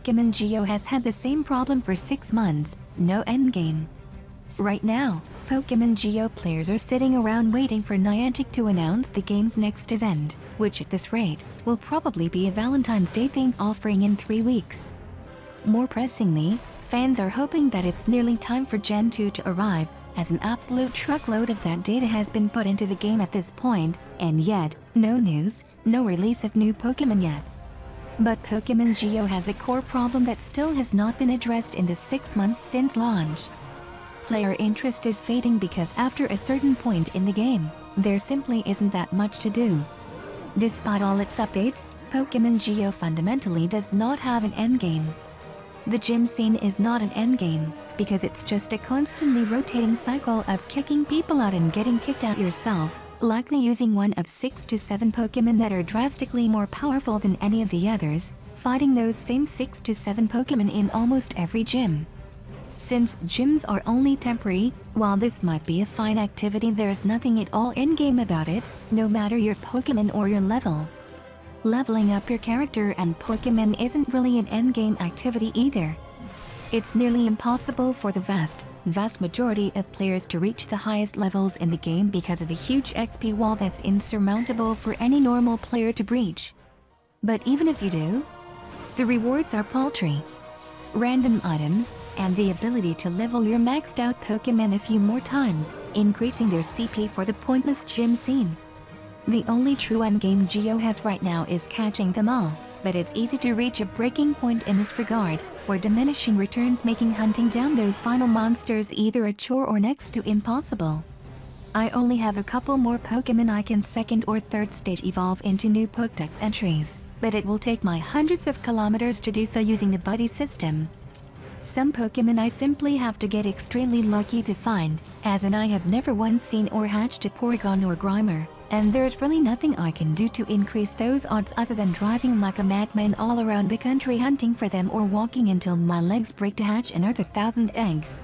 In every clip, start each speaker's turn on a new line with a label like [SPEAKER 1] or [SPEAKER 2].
[SPEAKER 1] Pokémon GO has had the same problem for 6 months, no endgame. Right now, Pokémon GO players are sitting around waiting for Niantic to announce the game's next event, which at this rate, will probably be a Valentine's Day themed offering in 3 weeks. More pressingly, fans are hoping that it's nearly time for Gen 2 to arrive, as an absolute truckload of that data has been put into the game at this point, and yet, no news, no release of new Pokémon yet. But Pokémon GO has a core problem that still has not been addressed in the 6 months since launch. Player interest is fading because after a certain point in the game, there simply isn't that much to do. Despite all its updates, Pokémon GO fundamentally does not have an endgame. The gym scene is not an endgame, because it's just a constantly rotating cycle of kicking people out and getting kicked out yourself, likely using one of 6 to 7 Pokémon that are drastically more powerful than any of the others, fighting those same 6 to 7 Pokémon in almost every gym. Since gyms are only temporary, while this might be a fine activity, there's nothing at all in-game about it, no matter your Pokémon or your level. Leveling up your character and Pokémon isn't really an endgame activity either. It's nearly impossible for the vast majority of players to reach the highest levels in the game because of a huge XP wall that's insurmountable for any normal player to breach. But even if you do, the rewards are paltry. Random items, and the ability to level your maxed out Pokémon a few more times, increasing their CP for the pointless gym scene. The only true endgame GO has right now is catching them all, but it's easy to reach a breaking point in this regard, where diminishing returns making hunting down those final monsters either a chore or next to impossible. I only have a couple more Pokémon I can 2nd or 3rd stage evolve into new Pokédex entries, but it will take my hundreds of kilometers to do so using the buddy system. Some Pokémon I simply have to get extremely lucky to find, as in I have never once seen or hatched a Porygon or Grimer, and there's really nothing I can do to increase those odds other than driving like a madman all around the country hunting for them or walking until my legs break to hatch another 1,000 eggs.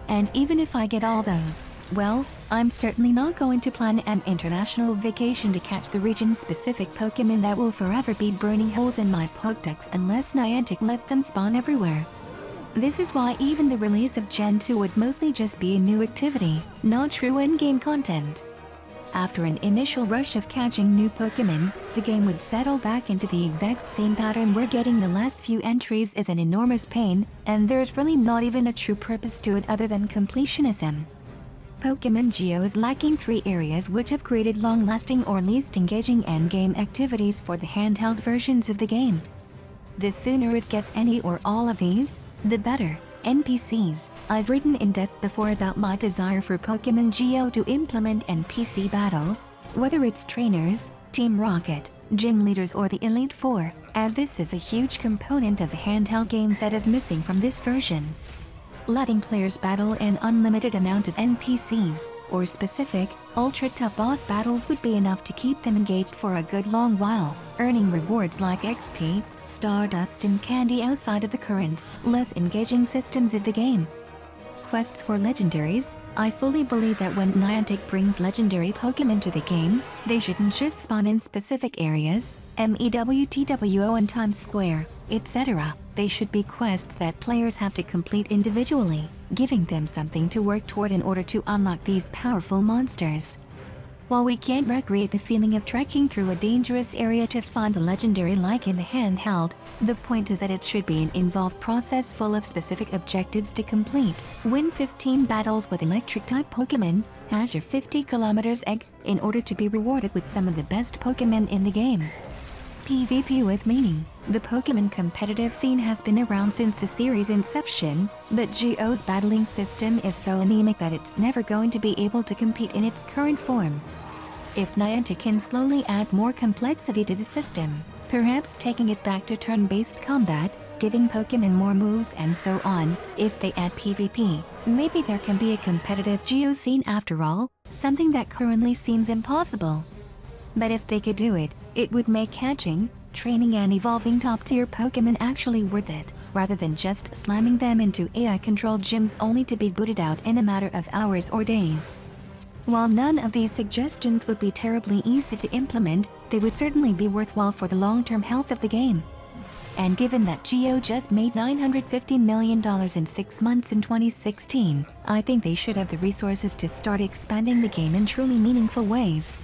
[SPEAKER 1] And even if I get all those, well, I'm certainly not going to plan an international vacation to catch the region-specific Pokémon that will forever be burning holes in my Pokédex unless Niantic lets them spawn everywhere. This is why even the release of Gen 2 would mostly just be a new activity, not true endgame content. After an initial rush of catching new Pokémon, the game would settle back into the exact same pattern where getting the last few entries is an enormous pain, and there's really not even a true purpose to it other than completionism. Pokémon GO is lacking 3 areas which have created long-lasting or least engaging endgame activities for the handheld versions of the game. The sooner it gets any or all of these, the better. NPCs. I've written in depth before about my desire for Pokémon GO to implement NPC battles, whether it's trainers, Team Rocket, gym leaders or the Elite Four, as this is a huge component of the handheld games that is missing from this version. Letting players battle an unlimited amount of NPCs, or specific, ultra-tough boss battles would be enough to keep them engaged for a good long while, earning rewards like XP, Stardust and candy outside of the current, less engaging systems of the game. Quests for legendaries. I fully believe that when Niantic brings legendary Pokémon to the game, they shouldn't just spawn in specific areas, MEWTWO and Times Square, etc. They should be quests that players have to complete individually, giving them something to work toward in order to unlock these powerful monsters. While we can't recreate the feeling of trekking through a dangerous area to find a legendary like in the handheld, the point is that it should be an involved process full of specific objectives to complete. Win 15 battles with electric-type Pokémon, hatch a 50km egg, in order to be rewarded with some of the best Pokémon in the game. PvP with meaning. The Pokémon competitive scene has been around since the series' inception, but GO's battling system is so anemic that it's never going to be able to compete in its current form. If Niantic can slowly add more complexity to the system, perhaps taking it back to turn-based combat, giving Pokémon more moves and so on, if they add PvP, maybe there can be a competitive GO scene after all, something that currently seems impossible. But if they could do it, it would make catching, training and evolving top-tier Pokémon actually worth it, rather than just slamming them into AI-controlled gyms only to be booted out in a matter of hours or days. While none of these suggestions would be terribly easy to implement, they would certainly be worthwhile for the long-term health of the game. And given that GO just made $950 million in 6 months in 2016, I think they should have the resources to start expanding the game in truly meaningful ways.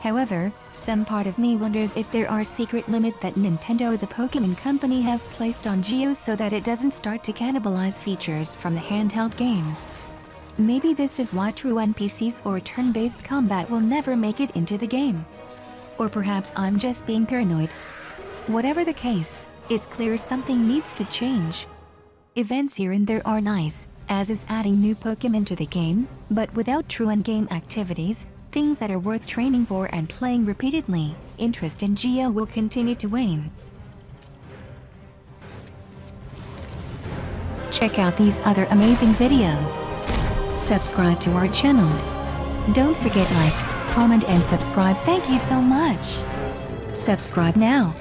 [SPEAKER 1] However, some part of me wonders if there are secret limits that Nintendo, the Pokémon company, have placed on GO so that it doesn't start to cannibalize features from the handheld games. Maybe this is why true NPCs or turn-based combat will never make it into the game. Or perhaps I'm just being paranoid. Whatever the case, it's clear something needs to change. Events here and there are nice, as is adding new Pokémon to the game, but without true endgame activities, things that are worth training for and playing repeatedly, interest in GO will continue to wane. Check out these other amazing videos. Subscribe to our channel. Don't forget like, comment and subscribe. Thank you so much. Subscribe now.